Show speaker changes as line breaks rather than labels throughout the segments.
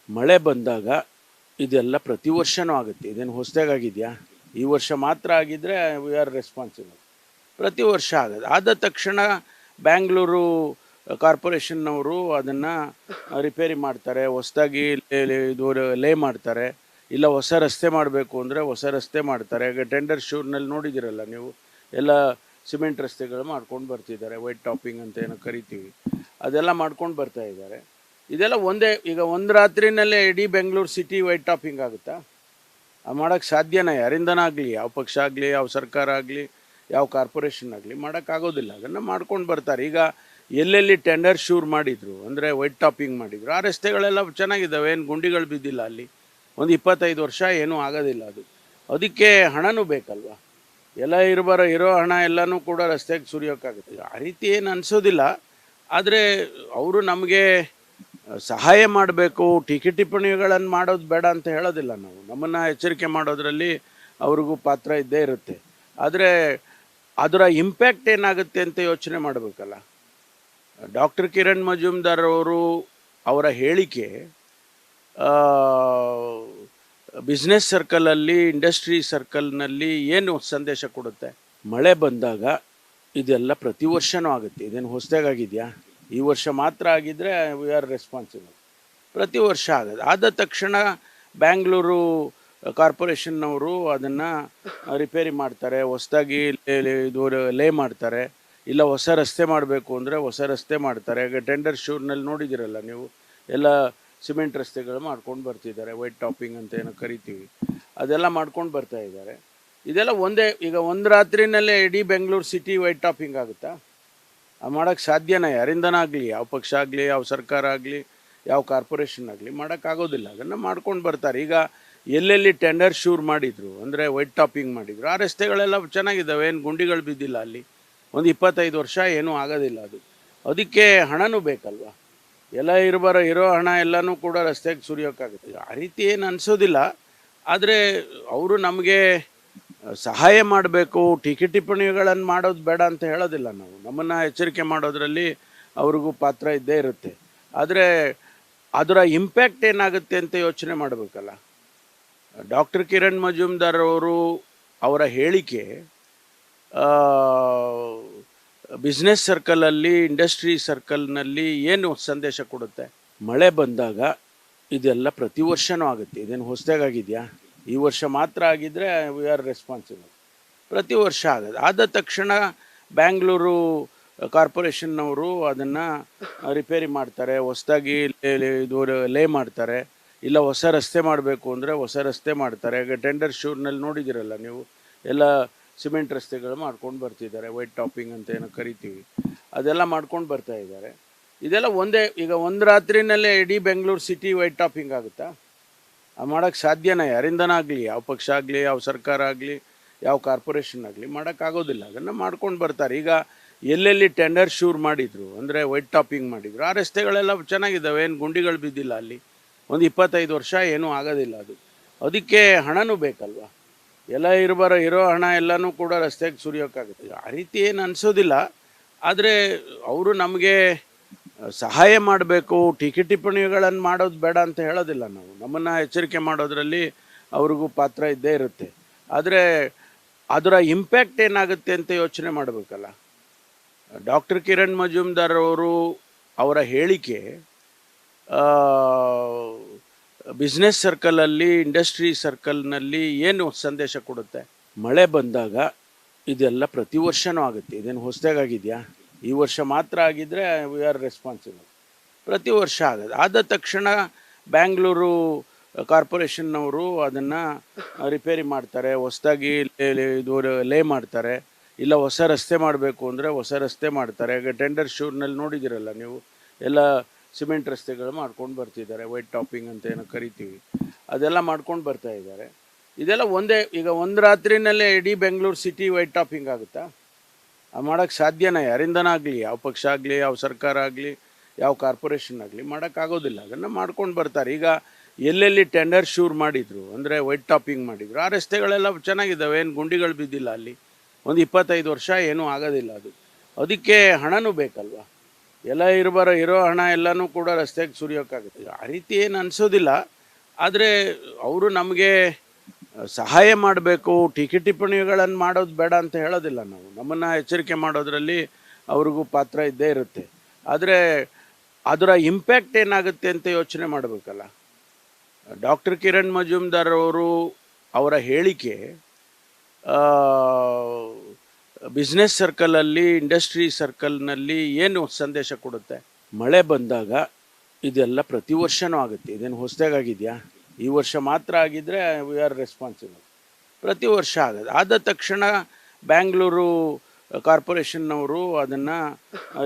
ಮಳೆ ಬಂದಾಗ ಇದೆಲ್ಲ ಪ್ರತಿ ವರ್ಷನೂ ಆಗುತ್ತೆ. ಇದೇನು ಹೊಸದಾಗಿದೆಯಾ? ಈ ವರ್ಷ ಮಾತ್ರ ಆಗಿದ್ರೆ ವಿ ಆರ್ ರೆಸ್ಪಾನ್ಸಿಬಲ್. ಪ್ರತಿ ವರ್ಷ ಆಗೋದು. ಆದ ತಕ್ಷಣ ಬ್ಯಾಂಗ್ಳೂರು ಕಾರ್ಪೊರೇಷನ್ನವರು ಅದನ್ನು ರಿಪೇರಿ ಮಾಡ್ತಾರೆ, ಹೊಸದಾಗಿ ಇದು ಲೇ ಮಾಡ್ತಾರೆ. ಇಲ್ಲ ಹೊಸ ರಸ್ತೆ ಮಾಡಬೇಕು ಅಂದರೆ ಹೊಸ ರಸ್ತೆ ಮಾಡ್ತಾರೆ. ಈಗ ಟೆಂಡರ್ ಶೂರ್ನಲ್ಲಿ ನೋಡಿದ್ದೀರಲ್ಲ ನೀವು, ಎಲ್ಲ ಸಿಮೆಂಟ್ ರಸ್ತೆಗಳು ಮಾಡ್ಕೊಂಡು ಬರ್ತಿದ್ದಾರೆ. ವೈಟ್ ಟಾಪಿಂಗ್ ಅಂತ ಏನೋ ಕರಿತೀವಿ, ಅದೆಲ್ಲ ಮಾಡ್ಕೊಂಡು ಬರ್ತಾ ಇದ್ದಾರೆ. ಇದೆಲ್ಲ ಈಗ ಒಂದು ರಾತ್ರಿನಲ್ಲೇ ಇಡೀ ಬೆಂಗಳೂರು ಸಿಟಿ ವೈಟ್ ಟಾಪಿಂಗ್ ಆಗುತ್ತಾ? ಅದು ಮಾಡೋಕ್ಕೆ ಸಾಧ್ಯನಾ? ಯಾರಿಂದನಾಗಲಿ, ಯಾವ ಪಕ್ಷ ಆಗಲಿ, ಯಾವ ಸರ್ಕಾರ ಆಗಲಿ, ಯಾವ ಕಾರ್ಪೊರೇಷನ್ ಆಗಲಿ ಮಾಡೋಕ್ಕಾಗೋದಿಲ್ಲ. ಅದನ್ನು ಮಾಡ್ಕೊಂಡು ಬರ್ತಾರೆ. ಈಗ ಎಲ್ಲೆಲ್ಲಿ ಟೆಂಡರ್ ಶೂರ್ ಮಾಡಿದರು ಅಂದರೆ ವೈಟ್ ಟಾಪಿಂಗ್ ಮಾಡಿದರು, ಆ ರಸ್ತೆಗಳೆಲ್ಲ ಚೆನ್ನಾಗಿದ್ದಾವೆ, ಏನು ಗುಂಡಿಗಳು ಬಿದ್ದಿಲ್ಲ. ಅಲ್ಲಿ ಒಂದು 25 ವರ್ಷ ಏನೂ ಆಗೋದಿಲ್ಲ. ಅದಕ್ಕೆ ಹಣನೂ ಬೇಕಲ್ವ? ಎಲ್ಲ ಇರೋ ಹಣ ಎಲ್ಲನೂ ಕೂಡ ರಸ್ತೆಗೆ ಸುರಿಯೋಕ್ಕಾಗುತ್ತೆ. ಆ ರೀತಿ ಏನು ಅನಿಸೋದಿಲ್ಲ. ಆದರೆ ಅವರು ನಮಗೆ ಸಹಾಯ ಮಾಡಬೇಕು, ಟೀಕೆ ಟಿಪ್ಪಣಿಗಳನ್ನು ಮಾಡೋದು ಬೇಡ ಅಂತ ಹೇಳೋದಿಲ್ಲ ನಾವು. ನಮ್ಮನ್ನು ಎಚ್ಚರಿಕೆ ಮಾಡೋದರಲ್ಲಿ ಅವ್ರಿಗೂ ಪಾತ್ರ ಇದ್ದೇ ಇರುತ್ತೆ. ಆದರೆ ಅದರ ಇಂಪ್ಯಾಕ್ಟ್ ಏನಾಗುತ್ತೆ ಅಂತ ಯೋಚನೆ ಮಾಡಬೇಕಲ್ಲ. ಡಾಕ್ಟರ್ ಕಿರಣ್ ಮಜುಮ್ದಾರ್ ಅವರ ಹೇಳಿಕೆ ಬಿಸ್ನೆಸ್ ಸರ್ಕಲಲ್ಲಿ, ಇಂಡಸ್ಟ್ರಿ ಸರ್ಕಲ್ನಲ್ಲಿ ಏನು ಸಂದೇಶ ಕೊಡುತ್ತೆ? ಮಳೆ ಬಂದಾಗ ಇದೆಲ್ಲ ಪ್ರತಿ ವರ್ಷನೂ ಆಗುತ್ತೆ. ಇದೇನು ಹೊಸದಾಗಿದೆಯಾ? ಈ ವರ್ಷ ಮಾತ್ರ ಆಗಿದ್ರೆ ವಿ ಆರ್ ರೆಸ್ಪಾನ್ಸಿಬಲ್. ಪ್ರತಿ ವರ್ಷ ಆಗೋದು. ಆದ ತಕ್ಷಣ ಬ್ಯಾಂಗ್ಳೂರು ಕಾರ್ಪೊರೇಷನ್ನವರು ಅದನ್ನು ರಿಪೇರಿ ಮಾಡ್ತಾರೆ, ಹೊಸದಾಗಿ ಇದು ಲೇ ಮಾಡ್ತಾರೆ. ಇಲ್ಲ ಹೊಸ ರಸ್ತೆ ಮಾಡಬೇಕು ಅಂದರೆ ಹೊಸ ರಸ್ತೆ ಮಾಡ್ತಾರೆ. ಈಗ ಟೆಂಡರ್ ಶೂರ್ನಲ್ಲಿ ನೋಡಿದ್ದೀರಲ್ಲ ನೀವು, ಎಲ್ಲ ಸಿಮೆಂಟ್ ರಸ್ತೆಗಳು ಮಾಡ್ಕೊಂಡು ಬರ್ತಿದ್ದಾರೆ. ವೈಟ್ ಟಾಪಿಂಗ್ ಅಂತ ಏನೋ ಕರಿತೀವಿ, ಅದೆಲ್ಲ ಮಾಡ್ಕೊಂಡು ಬರ್ತಾ ಇದ್ದಾರೆ. ಇದೆಲ್ಲ ಈಗ ಒಂದು ರಾತ್ರಿನಲ್ಲೇ ಇಡೀ ಬೆಂಗಳೂರು ಸಿಟಿ ವೈಟ್ ಟಾಪಿಂಗ್ ಆಗುತ್ತಾ? ಅದು ಮಾಡೋಕ್ಕೆ ಸಾಧ್ಯನಾ? ಯಾರಿಂದನಾಗಲಿ, ಯಾವ ಪಕ್ಷ ಆಗಲಿ, ಯಾವ ಸರ್ಕಾರ ಆಗಲಿ, ಯಾವ ಕಾರ್ಪೊರೇಷನ್ ಆಗಲಿ ಮಾಡೋಕ್ಕಾಗೋದಿಲ್ಲ. ಅದನ್ನು ಮಾಡ್ಕೊಂಡು ಬರ್ತಾರೆ. ಈಗ ಎಲ್ಲೆಲ್ಲಿ ಟೆಂಡರ್ ಶೂರ್ ಮಾಡಿದರು ಅಂದರೆ ವೈಟ್ ಟಾಪಿಂಗ್ ಮಾಡಿದರು, ಆ ರಸ್ತೆಗಳೆಲ್ಲ ಚೆನ್ನಾಗಿದ್ದಾವೆ, ಏನು ಗುಂಡಿಗಳು ಬಿದ್ದಿಲ್ಲ. ಅಲ್ಲಿ ಒಂದು 25 ವರ್ಷ ಏನೂ ಆಗೋದಿಲ್ಲ. ಅದಕ್ಕೆ ಹಣನೂ ಬೇಕಲ್ವ? ಎಲ್ಲ ಇರೋ ಹಣ ಎಲ್ಲನೂ ಕೂಡ ರಸ್ತೆಗೆ ಸುರಿಯೋಕ್ಕಾಗುತ್ತೆ. ಆ ರೀತಿ ಏನು ಅನಿಸೋದಿಲ್ಲ. ಆದರೆ ಅವರು ನಮಗೆ ಸಹಾಯ ಮಾಡಬೇಕು, ಟೀಕೆ ಟಿಪ್ಪಣಿಗಳನ್ನು ಮಾಡೋದು ಬೇಡ ಅಂತ ಹೇಳೋದಿಲ್ಲ ನಾವು. ನಮ್ಮನ್ನು ಎಚ್ಚರಿಕೆ ಮಾಡೋದರಲ್ಲಿ ಅವ್ರಿಗೂ ಪಾತ್ರ ಇದ್ದೇ ಇರುತ್ತೆ. ಆದರೆ ಅದರ ಇಂಪ್ಯಾಕ್ಟ್ ಏನಾಗುತ್ತೆ ಅಂತ ಯೋಚನೆ ಮಾಡಬೇಕಲ್ಲ. ಡಾಕ್ಟರ್ ಕಿರಣ್ ಮಜುಮ್ದಾರ್ ಅವರ ಹೇಳಿಕೆ ಬಿಸ್ನೆಸ್ ಸರ್ಕಲಲ್ಲಿ, ಇಂಡಸ್ಟ್ರಿ ಸರ್ಕಲ್ನಲ್ಲಿ ಏನು ಸಂದೇಶ ಕೊಡುತ್ತೆ? ಮಳೆ ಬಂದಾಗ ಇದೆಲ್ಲ ಪ್ರತಿ ವರ್ಷನೂ ಆಗುತ್ತೆ. ಇದೇನು ಹೊಸದಾಗಿದೆಯಾ? ಈ ವರ್ಷ ಮಾತ್ರ ಆಗಿದ್ರೆ ವಿ ಆರ್ ರೆಸ್ಪಾನ್ಸಿಬಲ್. ಪ್ರತಿ ವರ್ಷ ಆಗೋದು. ಆದ ತಕ್ಷಣ ಬ್ಯಾಂಗ್ಳೂರು ಕಾರ್ಪೊರೇಷನ್ನವರು ಅದನ್ನು ರಿಪೇರಿ ಮಾಡ್ತಾರೆ, ಹೊಸದಾಗಿ ಇದು ಲೇ ಮಾಡ್ತಾರೆ. ಇಲ್ಲ ಹೊಸ ರಸ್ತೆ ಮಾಡಬೇಕು ಅಂದರೆ ಹೊಸ ರಸ್ತೆ ಮಾಡ್ತಾರೆ. ಈಗ ಟೆಂಡರ್ ಶೂರ್ನಲ್ಲಿ ನೋಡಿದ್ದೀರಲ್ಲ ನೀವು, ಎಲ್ಲ ಸಿಮೆಂಟ್ ರಸ್ತೆಗಳು ಮಾಡ್ಕೊಂಡು ಬರ್ತಿದ್ದಾರೆ. ವೈಟ್ ಟಾಪಿಂಗ್ ಅಂತ ಏನೋ ಕರಿತೀವಿ, ಅದೆಲ್ಲ ಮಾಡ್ಕೊಂಡು ಬರ್ತಾ ಇದ್ದಾರೆ. ಇದೆಲ್ಲ ಈಗ ಒಂದು ರಾತ್ರಿನಲ್ಲೇ ಇಡೀ ಬೆಂಗಳೂರು ಸಿಟಿ ವೈಟ್ ಟಾಪಿಂಗ್ ಆಗುತ್ತಾ? ಅದು ಮಾಡೋಕ್ಕೆ ಸಾಧ್ಯನಾ? ಯಾರಿಂದನಾಗಲಿ, ಯಾವ ಪಕ್ಷ ಆಗಲಿ, ಯಾವ ಸರ್ಕಾರ ಆಗಲಿ, ಯಾವ ಕಾರ್ಪೊರೇಷನ್ ಆಗಲಿ ಮಾಡೋಕ್ಕಾಗೋದಿಲ್ಲ. ಅದನ್ನು ಮಾಡ್ಕೊಂಡು ಬರ್ತಾರೆ. ಈಗ ಎಲ್ಲೆಲ್ಲಿ ಟೆಂಡರ್ ಶೂರ್ ಮಾಡಿದರು ಅಂದರೆ ವೈಟ್ ಟಾಪಿಂಗ್ ಮಾಡಿದರು, ಆ ರಸ್ತೆಗಳೆಲ್ಲ ಚೆನ್ನಾಗಿದ್ದಾವೆ, ಏನು ಗುಂಡಿಗಳು ಬಿದ್ದಿಲ್ಲ. ಅಲ್ಲಿ ಒಂದು 25 ವರ್ಷ ಏನೂ ಆಗೋದಿಲ್ಲ. ಅದಕ್ಕೆ ಹಣನೂ ಬೇಕಲ್ವ? ಎಲ್ಲ ಇರೋ ಹಣ ಎಲ್ಲನೂ ಕೂಡ ರಸ್ತೆಗೆ ಸುರಿಯೋಕ್ಕಾಗುತ್ತೆ. ಆ ರೀತಿ ಏನು ಅನಿಸೋದಿಲ್ಲ. ಆದರೆ ಅವರು ನಮಗೆ ಸಹಾಯ ಮಾಡಬೇಕು, ಟೀಕೆ ಟಿಪ್ಪಣಿಗಳನ್ನು ಮಾಡೋದು ಬೇಡ ಅಂತ ಹೇಳೋದಿಲ್ಲ ನಾವು. ನಮ್ಮನ್ನು ಎಚ್ಚರಿಕೆ ಮಾಡೋದರಲ್ಲಿ ಅವ್ರಿಗೂ ಪಾತ್ರ ಇದ್ದೇ ಇರುತ್ತೆ. ಆದರೆ ಅದರ ಇಂಪ್ಯಾಕ್ಟ್ ಏನಾಗುತ್ತೆ ಅಂತ ಯೋಚನೆ ಮಾಡಬೇಕಲ್ಲ. ಡಾಕ್ಟರ್ ಕಿರಣ್ ಮಜುಮ್ದಾರ್ ಅವರ ಹೇಳಿಕೆ ಬಿಸ್ನೆಸ್ ಸರ್ಕಲಲ್ಲಿ, ಇಂಡಸ್ಟ್ರಿ ಸರ್ಕಲ್ನಲ್ಲಿ ಏನು ಸಂದೇಶ ಕೊಡುತ್ತೆ? ಮಳೆ ಬಂದಾಗ ಇದೆಲ್ಲ ಪ್ರತಿ ವರ್ಷನೂ ಆಗುತ್ತೆ. ಇದೇನು ಹೊಸದಾಗಿದೆಯಾ? ಈ ವರ್ಷ ಮಾತ್ರ ಆಗಿದ್ರೆ ವಿ ಆರ್ ರೆಸ್ಪಾನ್ಸಿಬಲ್. ಪ್ರತಿ ವರ್ಷ ಆಗೋದು. ಆದ ತಕ್ಷಣ ಬ್ಯಾಂಗ್ಳೂರು ಕಾರ್ಪೊರೇಷನ್ನವರು ಅದನ್ನು ರಿಪೇರಿ ಮಾಡ್ತಾರೆ, ಹೊಸದಾಗಿ ಇದು ಲೇ ಮಾಡ್ತಾರೆ. ಇಲ್ಲ ಹೊಸ ರಸ್ತೆ ಮಾಡಬೇಕು ಅಂದರೆ ಹೊಸ ರಸ್ತೆ ಮಾಡ್ತಾರೆ. ಈಗ ಟೆಂಡರ್ ಶೂರ್ನಲ್ಲಿ ನೋಡಿದ್ದೀರಲ್ಲ ನೀವು, ಎಲ್ಲ ಸಿಮೆಂಟ್ ರಸ್ತೆಗಳು ಮಾಡ್ಕೊಂಡು ಬರ್ತಿದ್ದಾರೆ. ವೈಟ್ ಟಾಪಿಂಗ್ ಅಂತ ಏನೋ ಕರಿತೀವಿ, ಅದೆಲ್ಲ ಮಾಡ್ಕೊಂಡು ಬರ್ತಾ ಇದ್ದಾರೆ. ಇದೆಲ್ಲ ಈಗ ಒಂದು ರಾತ್ರಿನಲ್ಲೇ ಇಡೀ ಬೆಂಗಳೂರು ಸಿಟಿ ವೈಟ್ ಟಾಪಿಂಗ್ ಆಗುತ್ತಾ? ಅದು ಮಾಡೋಕ್ಕೆ ಸಾಧ್ಯನಾ? ಯಾರಿಂದನಾಗಲಿ, ಯಾವ ಪಕ್ಷ ಆಗಲಿ, ಯಾವ ಸರ್ಕಾರ ಆಗಲಿ, ಯಾವ ಕಾರ್ಪೊರೇಷನ್ ಆಗಲಿ ಮಾಡೋಕ್ಕಾಗೋದಿಲ್ಲ. ಅದನ್ನು ಮಾಡ್ಕೊಂಡು ಬರ್ತಾರೆ. ಈಗ ಎಲ್ಲೆಲ್ಲಿ ಟೆಂಡರ್ ಶೂರ್ ಮಾಡಿದರು ಅಂದರೆ ವೈಟ್ ಟಾಪಿಂಗ್ ಮಾಡಿದರು, ಆ ರಸ್ತೆಗಳೆಲ್ಲ ಚೆನ್ನಾಗಿದ್ದಾವೆ, ಏನು ಗುಂಡಿಗಳು ಬಿದ್ದಿಲ್ಲ. ಅಲ್ಲಿ ಒಂದು 25 ವರ್ಷ ಏನೂ ಆಗೋದಿಲ್ಲ. ಅದಕ್ಕೆ ಹಣನೂ ಬೇಕಲ್ವ? ಎಲ್ಲ ಇರೋ ಹಣ ಎಲ್ಲನೂ ಕೂಡ ರಸ್ತೆಗೆ ಸುರಿಯೋಕ್ಕಾಗುತ್ತೆ. ಆ ರೀತಿ ಏನು ಅನಿಸೋದಿಲ್ಲ. ಆದರೆ ಅವರು ನಮಗೆ ಸಹಾಯ ಮಾಡಬೇಕು, ಟೀಕೆ ಟಿಪ್ಪಣಿಗಳನ್ನು ಮಾಡೋದು ಬೇಡ ಅಂತ ಹೇಳೋದಿಲ್ಲ ನಾವು. ನಮ್ಮನ್ನು ಎಚ್ಚರಿಕೆ ಮಾಡೋದರಲ್ಲಿ ಅವ್ರಿಗೂ ಪಾತ್ರ ಇದ್ದೇ ಇರುತ್ತೆ. ಆದರೆ ಅದರ ಇಂಪ್ಯಾಕ್ಟ್ ಏನಾಗುತ್ತೆ ಅಂತ ಯೋಚನೆ ಮಾಡಬೇಕಲ್ಲ. ಡಾಕ್ಟರ್ ಕಿರಣ್ ಮಜುಮ್ದಾರ್ ಅವರು ಅವರ ಹೇಳಿಕೆ ಬಿಸ್ನೆಸ್ ಸರ್ಕಲಲ್ಲಿ, ಇಂಡಸ್ಟ್ರಿ ಸರ್ಕಲ್ನಲ್ಲಿ ಏನು ಸಂದೇಶ ಕೊಡುತ್ತೆ? ಮಳೆ ಬಂದಾಗ ಇದೆಲ್ಲ ಪ್ರತಿ ವರ್ಷವೂ ಆಗುತ್ತೆ. ಇದೇನು ಹೊಸದಾಗಿದೆಯಾ? ಈ ವರ್ಷ ಮಾತ್ರ ಆಗಿದ್ದರೆ ವಿ ಆರ್ ರೆಸ್ಪಾನ್ಸಿಬಲ್. ಪ್ರತಿ ವರ್ಷ ಆಗೋದು. ಆದ ತಕ್ಷಣ ಬ್ಯಾಂಗ್ಳೂರು ಕಾರ್ಪೊರೇಷನ್ನವರು ಅದನ್ನು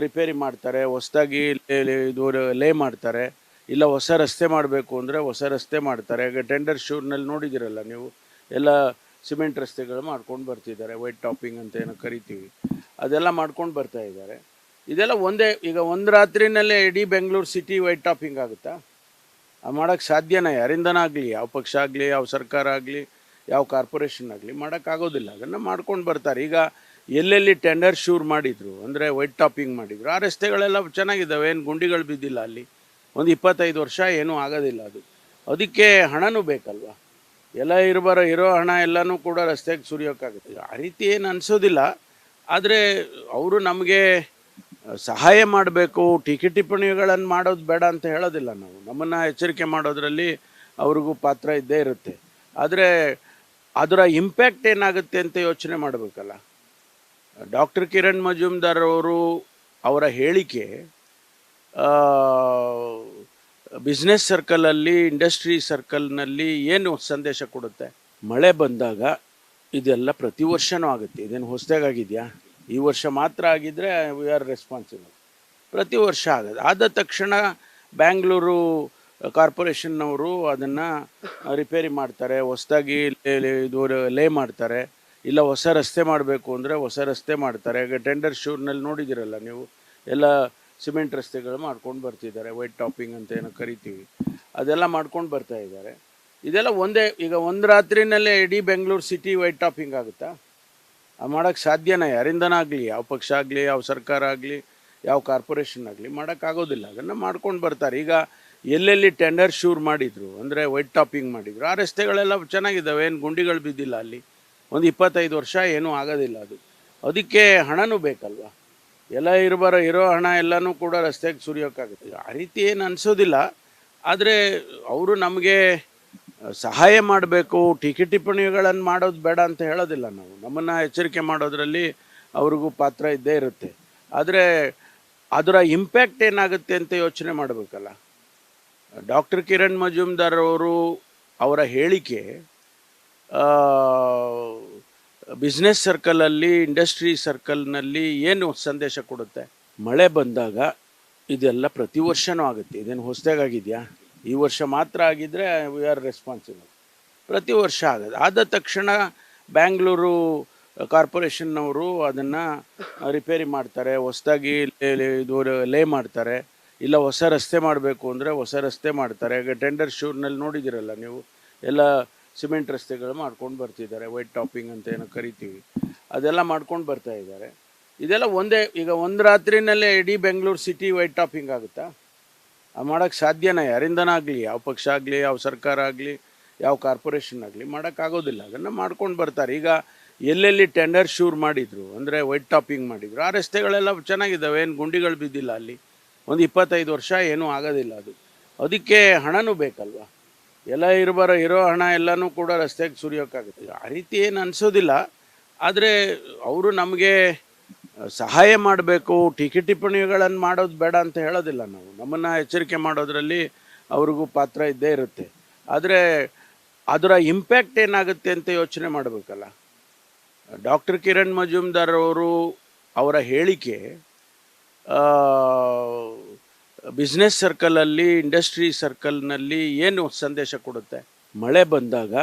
ರಿಪೇರಿ ಮಾಡ್ತಾರೆ, ಹೊಸದಾಗಿ ಇದು ಲೇ ಮಾಡ್ತಾರೆ. ಇಲ್ಲ ಹೊಸ ರಸ್ತೆ ಮಾಡಬೇಕು ಅಂದರೆ ಹೊಸ ರಸ್ತೆ ಮಾಡ್ತಾರೆ. ಈಗ ಟೆಂಡರ್ ಶೂರ್ನಲ್ಲಿ ನೋಡಿದ್ದೀರಲ್ಲ ನೀವು, ಎಲ್ಲ ಸಿಮೆಂಟ್ ರಸ್ತೆಗಳು ಮಾಡ್ಕೊಂಡು ಬರ್ತಿದ್ದಾರೆ. ವೈಟ್ ಟಾಪಿಂಗ್ ಅಂತ ಏನೋ ಕರಿತೀವಿ, ಅದೆಲ್ಲ ಮಾಡ್ಕೊಂಡು ಬರ್ತಾ ಇದ್ದಾರೆ. ಇದೆಲ್ಲ ಈಗ ಒಂದು ರಾತ್ರಿನಲ್ಲೇ ಇಡೀ ಬೆಂಗಳೂರು ಸಿಟಿ ವೈಟ್ ಟಾಪಿಂಗ್ ಆಗುತ್ತಾ? ಅದು ಮಾಡೋಕ್ಕೆ ಸಾಧ್ಯನಾ? ಯಾರಿಂದನಾಗಲಿ, ಯಾವ ಪಕ್ಷ ಆಗಲಿ, ಯಾವ ಸರ್ಕಾರ ಆಗಲಿ, ಯಾವ ಕಾರ್ಪೊರೇಷನ್ ಆಗಲಿ ಮಾಡೋಕ್ಕಾಗೋದಿಲ್ಲ. ಅದನ್ನು ಮಾಡ್ಕೊಂಡು ಬರ್ತಾರೆ. ಈಗ ಎಲ್ಲೆಲ್ಲಿ ಟೆಂಡರ್ ಶೂರ್ ಮಾಡಿದರು ಅಂದರೆ ವೈಟ್ ಟಾಪಿಂಗ್ ಮಾಡಿದರು, ಆ ರಸ್ತೆಗಳೆಲ್ಲ ಚೆನ್ನಾಗಿದ್ದಾವೆ, ಏನು ಗುಂಡಿಗಳು ಬಿದ್ದಿಲ್ಲ. ಅಲ್ಲಿ ಒಂದು 25 ವರ್ಷ ಏನೂ ಆಗೋದಿಲ್ಲ. ಅದಕ್ಕೆ ಹಣನೂ ಬೇಕಲ್ವ? ಎಲ್ಲ ಇರೋ ಹಣ ಎಲ್ಲನೂ ಕೂಡ ರಸ್ತೆಗೆ ಸುರಿಯೋಕ್ಕಾಗುತ್ತೆ. ಆ ರೀತಿ ಏನು ಅನಿಸೋದಿಲ್ಲ. ಆದರೆ ಅವರು ನಮಗೆ ಸಹಾಯ ಮಾಡಬೇಕು, ಟೀಕೆ ಟಿಪ್ಪಣಿಗಳನ್ನು ಮಾಡೋದು ಬೇಡ ಅಂತ ಹೇಳೋದಿಲ್ಲ ನಾವು. ನಮ್ಮನ್ನು ಎಚ್ಚರಿಕೆ ಮಾಡೋದರಲ್ಲಿ ಅವ್ರಿಗೂ ಪಾತ್ರ ಇದ್ದೇ ಇರುತ್ತೆ. ಆದರೆ ಅದರ ಇಂಪ್ಯಾಕ್ಟ್ ಏನಾಗುತ್ತೆ ಅಂತ ಯೋಚನೆ ಮಾಡಬೇಕಲ್ಲ. ಡಾಕ್ಟರ್ ಕಿರಣ್ ಮಜುಮ್ದಾರ್ ಅವರು ಅವರ ಹೇಳಿಕೆ ಬಿಸ್ನೆಸ್ ಸರ್ಕಲಲ್ಲಿ, ಇಂಡಸ್ಟ್ರಿ ಸರ್ಕಲ್ನಲ್ಲಿ ಏನು ಸಂದೇಶ ಕೊಡುತ್ತೆ? ಮಳೆ ಬಂದಾಗ ಇದೆಲ್ಲ ಪ್ರತಿ ವರ್ಷವೂ ಆಗುತ್ತೆ. ಇದೇನು ಹೊಸದಾಗಿದೆಯಾ? ಈ ವರ್ಷ ಮಾತ್ರ ಆಗಿದ್ದರೆ ವಿ ಆರ್ ರೆಸ್ಪಾನ್ಸಿಬಲ್. ಪ್ರತಿ ವರ್ಷ ಆಗೋದು. ಆದ ತಕ್ಷಣ ಬ್ಯಾಂಗ್ಳೂರು ಕಾರ್ಪೊರೇಷನ್ನವರು ಅದನ್ನು ರಿಪೇರಿ ಮಾಡ್ತಾರೆ, ಹೊಸದಾಗಿ ಇದು ಲೇ ಮಾಡ್ತಾರೆ. ಇಲ್ಲ ಹೊಸ ರಸ್ತೆ ಮಾಡಬೇಕು ಅಂದರೆ ಹೊಸ ರಸ್ತೆ ಮಾಡ್ತಾರೆ. ಈಗ ಟೆಂಡರ್ ಶೂರ್ನಲ್ಲಿ ನೋಡಿದ್ದೀರಲ್ಲ ನೀವು, ಎಲ್ಲ ಸಿಮೆಂಟ್ ರಸ್ತೆಗಳು ಮಾಡ್ಕೊಂಡು ಬರ್ತಿದ್ದಾರೆ. ವೈಟ್ ಟಾಪಿಂಗ್ ಅಂತ ಏನೋ ಕರಿತೀವಿ, ಅದೆಲ್ಲ ಮಾಡ್ಕೊಂಡು ಬರ್ತಾ ಇದ್ದಾರೆ. ಇದೆಲ್ಲ ಈಗ ಒಂದು ರಾತ್ರಿನಲ್ಲೇ ಇಡೀ ಬೆಂಗಳೂರು ಸಿಟಿ ವೈಟ್ ಟಾಪಿಂಗ್ ಆಗುತ್ತಾ? ಅದು ಮಾಡೋಕ್ಕೆ ಸಾಧ್ಯನಾ? ಯಾರಿಂದನಾಗಲಿ, ಯಾವ ಪಕ್ಷ ಆಗಲಿ, ಯಾವ ಸರ್ಕಾರ ಆಗಲಿ, ಯಾವ ಕಾರ್ಪೊರೇಷನ್ ಆಗಲಿ ಮಾಡೋಕ್ಕಾಗೋದಿಲ್ಲ. ಅದನ್ನು ಮಾಡ್ಕೊಂಡು ಬರ್ತಾರೆ. ಈಗ ಎಲ್ಲೆಲ್ಲಿ ಟೆಂಡರ್ ಶೂರ್ ಮಾಡಿದರು ಅಂದರೆ ವೈಟ್ ಟಾಪಿಂಗ್ ಮಾಡಿದರು, ಆ ರಸ್ತೆಗಳೆಲ್ಲ ಚೆನ್ನಾಗಿದ್ದಾವೆ, ಏನು ಗುಂಡಿಗಳು ಬಿದ್ದಿಲ್ಲ. ಅಲ್ಲಿ ಒಂದು 25 ವರ್ಷ ಏನೂ ಆಗೋದಿಲ್ಲ. ಅದಕ್ಕೆ ಹಣನೂ ಬೇಕಲ್ವ? ಎಲ್ಲ ಇರೋ ಹಣ ಎಲ್ಲನೂ ಕೂಡ ರಸ್ತೆಗೆ ಸುರಿಯೋಕ್ಕಾಗುತ್ತೆ. ಆ ರೀತಿ ಏನು ಅನಿಸೋದಿಲ್ಲ. ಆದರೆ ಅವರು ನಮಗೆ ಸಹಾಯ ಮಾಡಬೇಕು, ಟೀಕೆ ಟಿಪ್ಪಣಿಗಳನ್ನು ಮಾಡೋದು ಬೇಡ ಅಂತ ಹೇಳೋದಿಲ್ಲ ನಾವು. ನಮ್ಮನ್ನು ಎಚ್ಚರಿಕೆ ಮಾಡೋದರಲ್ಲಿ ಅವ್ರಿಗೂ ಪಾತ್ರ ಇದ್ದೇ ಇರುತ್ತೆ. ಆದರೆ ಅದರ ಇಂಪ್ಯಾಕ್ಟ್ ಏನಾಗುತ್ತೆ ಅಂತ ಯೋಚನೆ ಮಾಡಬೇಕಲ್ಲ. ಡಾಕ್ಟರ್ ಕಿರಣ್ ಮಜುಮ್ದಾರ್ ಅವರು ಅವರ ಹೇಳಿಕೆ ಬಿಸ್ನೆಸ್ ಸರ್ಕಲಲ್ಲಿ, ಇಂಡಸ್ಟ್ರಿ ಸರ್ಕಲ್ನಲ್ಲಿ ಏನು ಸಂದೇಶ ಕೊಡುತ್ತೆ? ಮಳೆ ಬಂದಾಗ ಇದೆಲ್ಲ ಪ್ರತಿ ವರ್ಷವೂ ಆಗುತ್ತೆ. ಇದೇನು ಹೊಸದಾಗಿದೆಯಾ? ಈ ವರ್ಷ ಮಾತ್ರ ಆಗಿದ್ದರೆ ವಿ ಆರ್ ರೆಸ್ಪಾನ್ಸಿಬಲ್. ಪ್ರತಿ ವರ್ಷ ಆಗೋದು. ಆದ ತಕ್ಷಣ ಬ್ಯಾಂಗ್ಳೂರು ಕಾರ್ಪೊರೇಷನ್ನವರು ಅದನ್ನು ರಿಪೇರಿ ಮಾಡ್ತಾರೆ, ಹೊಸದಾಗಿ ಇದು ಲೇ ಮಾಡ್ತಾರೆ. ಇಲ್ಲ ಹೊಸ ರಸ್ತೆ ಮಾಡಬೇಕು ಅಂದರೆ ಹೊಸ ರಸ್ತೆ ಮಾಡ್ತಾರೆ. ಈಗ ಟೆಂಡರ್ ಶೂರ್ನಲ್ಲಿ ನೋಡಿದ್ದೀರಲ್ಲ ನೀವು, ಎಲ್ಲ ಸಿಮೆಂಟ್ ರಸ್ತೆಗಳು ಮಾಡ್ಕೊಂಡು ಬರ್ತಿದ್ದಾರೆ. ವೈಟ್ ಟಾಪಿಂಗ್ ಅಂತ ಏನೋ ಕರಿತೀವಿ, ಅದೆಲ್ಲ ಮಾಡ್ಕೊಂಡು ಬರ್ತಾ ಇದ್ದಾರೆ. ಇದೆಲ್ಲ ಈಗ ಒಂದು ರಾತ್ರಿನಲ್ಲೇ ಇಡೀ ಬೆಂಗಳೂರು ಸಿಟಿ ವೈಟ್ ಟಾಪಿಂಗ್ ಆಗುತ್ತಾ? ಅದು ಮಾಡೋಕ್ಕೆ ಸಾಧ್ಯನಾ? ಯಾರಿಂದನಾಗಲಿ, ಯಾವ ಪಕ್ಷ ಆಗಲಿ, ಯಾವ ಸರ್ಕಾರ ಆಗಲಿ, ಯಾವ ಕಾರ್ಪೊರೇಷನ್ ಆಗಲಿ ಮಾಡೋಕ್ಕಾಗೋದಿಲ್ಲ. ಅದನ್ನು ಮಾಡ್ಕೊಂಡು ಬರ್ತಾರೆ. ಈಗ ಎಲ್ಲೆಲ್ಲಿ ಟೆಂಡರ್ ಶೂರ್ ಮಾಡಿದರು ಅಂದರೆ ವೈಟ್ ಟಾಪಿಂಗ್ ಮಾಡಿದರು, ಆ ರಸ್ತೆಗಳೆಲ್ಲ ಚೆನ್ನಾಗಿದ್ದಾವೆ, ಏನು ಗುಂಡಿಗಳು ಬಿದ್ದಿಲ್ಲ. ಅಲ್ಲಿ ಒಂದು 25 ವರ್ಷ ಏನೂ ಆಗೋದಿಲ್ಲ. ಅದಕ್ಕೆ ಹಣನೂ ಬೇಕಲ್ವ? ಎಲ್ಲ ಇರೋ ಹಣ ಎಲ್ಲನೂ ಕೂಡ ರಸ್ತೆಗೆ ಸುರಿಯೋಕ್ಕಾಗುತ್ತೆ. ಆ ರೀತಿ ಏನು ಅನಿಸೋದಿಲ್ಲ. ಆದರೆ ಅವರು ನಮಗೆ ಸಹಾಯ ಮಾಡಬೇಕು, ಟೀಕೆ ಟಿಪ್ಪಣಿಗಳನ್ನು ಮಾಡೋದು ಬೇಡ ಅಂತ ಹೇಳೋದಿಲ್ಲ ನಾವು. ನಮ್ಮನ್ನು ಎಚ್ಚರಿಕೆ ಮಾಡೋದರಲ್ಲಿ ಅವ್ರಿಗೂ ಪಾತ್ರ ಇದ್ದೇ ಇರುತ್ತೆ. ಆದರೆ ಅದರ ಇಂಪ್ಯಾಕ್ಟ್ ಏನಾಗುತ್ತೆ ಅಂತ ಯೋಚನೆ ಮಾಡಬೇಕಲ್ಲ. ಡಾಕ್ಟರ್ ಕಿರಣ್ ಮಜುಮ್ದಾರ್ ಅವರು ಅವರ ಹೇಳಿಕೆ ಬಿಸ್ನೆಸ್ ಸರ್ಕಲಲ್ಲಿ, ಇಂಡಸ್ಟ್ರಿ ಸರ್ಕಲ್ನಲ್ಲಿ ಏನು ಸಂದೇಶ ಕೊಡುತ್ತೆ? ಮಳೆ ಬಂದಾಗ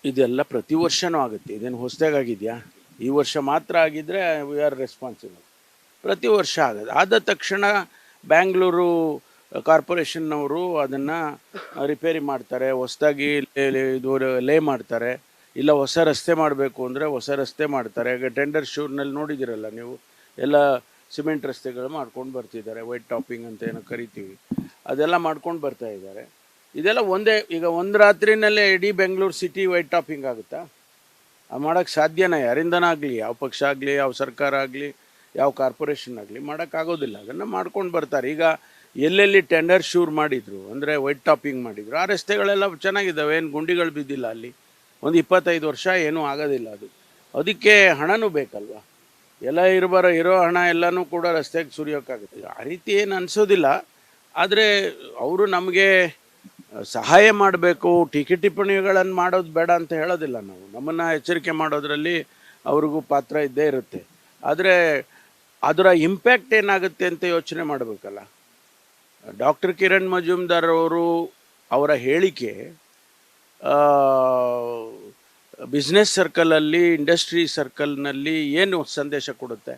ಇದೆಲ್ಲ ಪ್ರತಿ ವರ್ಷವೂ ಆಗುತ್ತೆ. ಇದೇನು ಹೊಸದಾಗಿದೆಯಾ? ಈ ವರ್ಷ ಮಾತ್ರ ಆಗಿದ್ದರೆ ವಿ ಆರ್ ರೆಸ್ಪಾನ್ಸಿಬಲ್. ಪ್ರತಿ ವರ್ಷ ಆಗೋದು. ಆದ ತಕ್ಷಣ ಬ್ಯಾಂಗ್ಳೂರು ಕಾರ್ಪೊರೇಷನ್ನವರು ಅದನ್ನು ರಿಪೇರಿ ಮಾಡ್ತಾರೆ, ಹೊಸದಾಗಿ ಇದು ಲೇ ಮಾಡ್ತಾರೆ. ಇಲ್ಲ ಹೊಸ ರಸ್ತೆ ಮಾಡಬೇಕು ಅಂದರೆ ಹೊಸ ರಸ್ತೆ ಮಾಡ್ತಾರೆ. ಈಗ ಟೆಂಡರ್ ಶೂರ್ನಲ್ಲಿ ನೋಡಿದ್ದೀರಲ್ಲ ನೀವು, ಎಲ್ಲ ಸಿಮೆಂಟ್ ರಸ್ತೆಗಳು ಮಾಡ್ಕೊಂಡು ಬರ್ತಿದ್ದಾರೆ, ವೈಟ್ ಟಾಪಿಂಗ್ ಅಂತ ಏನೋ ಕರಿತೀವಿ, ಅದೆಲ್ಲ ಮಾಡ್ಕೊಂಡು ಬರ್ತಾ ಇದ್ದಾರೆ. ಇದೆಲ್ಲ ಈಗ ಒಂದು ರಾತ್ರಿನಲ್ಲೇ ಇಡೀ ಬೆಂಗಳೂರು ಸಿಟಿ ವೈಟ್ ಟಾಪಿಂಗ್ ಆಗುತ್ತಾ? ಅದು ಮಾಡೋಕ್ಕೆ ಸಾಧ್ಯನಾ? ಯಾರಿಂದನಾಗಲಿ, ಯಾವ ಪಕ್ಷ ಆಗಲಿ, ಯಾವ ಸರ್ಕಾರ ಆಗಲಿ, ಯಾವ ಕಾರ್ಪೊರೇಷನ್ ಆಗಲಿ ಮಾಡೋಕ್ಕಾಗೋದಿಲ್ಲ. ಅದನ್ನು ಮಾಡ್ಕೊಂಡು ಬರ್ತಾರೆ. ಈಗ ಎಲ್ಲೆಲ್ಲಿ ಟೆಂಡರ್ ಶೂರ್ ಮಾಡಿದರು ಅಂದರೆ ವೈಟ್ ಟಾಪಿಂಗ್ ಮಾಡಿದರು, ಆ ರಸ್ತೆಗಳೆಲ್ಲ ಚೆನ್ನಾಗಿದ್ದಾವೆ, ಏನು ಗುಂಡಿಗಳು ಬಿದ್ದಿಲ್ಲ ಅಲ್ಲಿ. ಒಂದು 25 ವರ್ಷ ಏನೂ ಆಗೋದಿಲ್ಲ ಅದು. ಅದಕ್ಕೆ ಹಣನೂ ಬೇಕಲ್ವ? ಎಲ್ಲ ಇರೋ ಹಣ ಎಲ್ಲನೂ ಕೂಡ ರಸ್ತೆಗೆ ಸುರಿಯೋಕ್ಕಾಗುತ್ತೆ. ಆ ರೀತಿ ಏನು ಅನಿಸೋದಿಲ್ಲ. ಆದರೆ ಅವರು ನಮಗೆ ಸಹಾಯ ಮಾಡಬೇಕು, ಟೀಕೆ ಟಿಪ್ಪಣಿಗಳನ್ನು ಮಾಡೋದು ಬೇಡ ಅಂತ ಹೇಳೋದಿಲ್ಲ ನಾವು. ನಮ್ಮನ್ನು ಎಚ್ಚರಿಕೆ ಮಾಡೋದರಲ್ಲಿ ಅವ್ರಿಗೂ ಪಾತ್ರ ಇದ್ದೇ ಇರುತ್ತೆ. ಆದರೆ ಅದರ ಇಂಪ್ಯಾಕ್ಟ್ ಏನಾಗುತ್ತೆ ಅಂತ ಯೋಚನೆ ಮಾಡಬೇಕಲ್ಲ. ಡಾಕ್ಟರ್ ಕಿರಣ್ ಮಜುಮ್ದಾರ್ ಅವರ ಹೇಳಿಕೆ ಬಿಸ್ನೆಸ್ ಸರ್ಕಲಲ್ಲಿ, ಇಂಡಸ್ಟ್ರಿ ಸರ್ಕಲ್ನಲ್ಲಿ ಏನು ಸಂದೇಶ ಕೊಡುತ್ತೆ?